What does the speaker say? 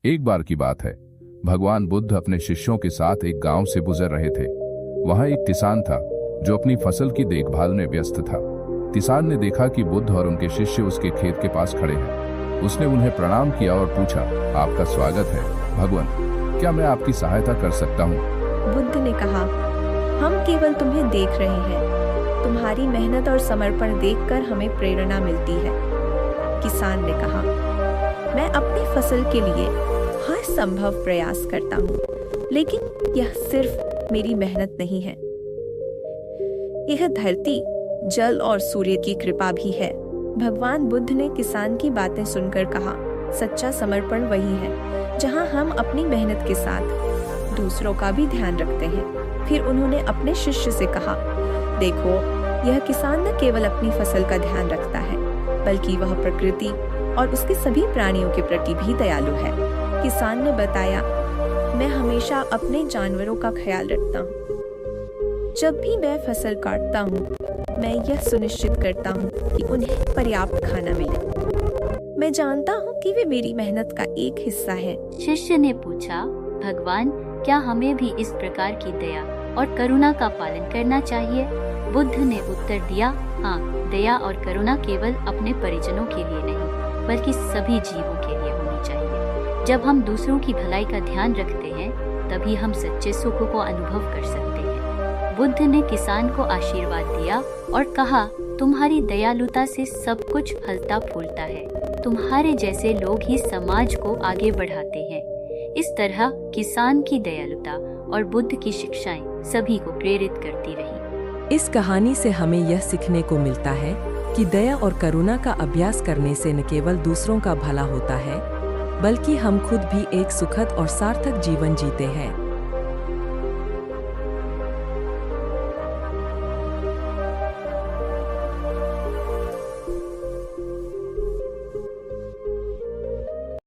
एक बार की बात है, भगवान बुद्ध अपने शिष्यों के साथ एक गांव से गुजर रहे थे। वहां एक किसान था जो अपनी फसल की देखभाल में व्यस्त था। किसान ने देखा कि बुद्ध और उनके शिष्य उसके खेत के पास खड़े हैं। उसने उन्हें प्रणाम किया और पूछा, आपका स्वागत है भगवान, क्या मैं आपकी सहायता कर सकता हूँ? बुद्ध ने कहा, हम केवल तुम्हें देख रहे हैं। तुम्हारी मेहनत और समर्पण देखकर हमें प्रेरणा मिलती है। किसान ने कहा, मैं अपनी फसल के लिए हर संभव प्रयास करता हूँ, लेकिन यह सिर्फ मेरी मेहनत नहीं है, यह धरती, जल और सूर्य की कृपा भी है। भगवान बुद्ध ने किसान की बातें सुनकर कहा, सच्चा समर्पण वही है जहाँ हम अपनी मेहनत के साथ दूसरों का भी ध्यान रखते हैं। फिर उन्होंने अपने शिष्य से कहा, देखो, यह किसान न केवल अपनी फसल का ध्यान रखता है, बल्कि वह प्रकृति और उसके सभी प्राणियों के प्रति भी दयालु है। किसान ने बताया, मैं हमेशा अपने जानवरों का ख्याल रखता हूँ। जब भी मैं फसल काटता हूँ, मैं यह सुनिश्चित करता हूँ कि उन्हें पर्याप्त खाना मिले। मैं जानता हूँ कि वे मेरी मेहनत का एक हिस्सा है। शिष्य ने पूछा, भगवान, क्या हमें भी इस प्रकार की दया और करुणा का पालन करना चाहिए? बुद्ध ने उत्तर दिया, हाँ, दया और करुणा केवल अपने परिजनों के लिए नहीं, बल्कि सभी जीवों के लिए होनी चाहिए। जब हम दूसरों की भलाई का ध्यान रखते हैं, तभी हम सच्चे सुख को अनुभव कर सकते हैं। बुद्ध ने किसान को आशीर्वाद दिया और कहा, तुम्हारी दयालुता से सब कुछ फलता फूलता है। तुम्हारे जैसे लोग ही समाज को आगे बढ़ाते हैं। इस तरह किसान की दयालुता और बुद्ध की शिक्षाएं सभी को प्रेरित करती रही। इस कहानी से हमें यह सीखने को मिलता है कि दया और करुणा का अभ्यास करने से न केवल दूसरों का भला होता है, बल्कि हम खुद भी एक सुखद और सार्थक जीवन जीते हैं।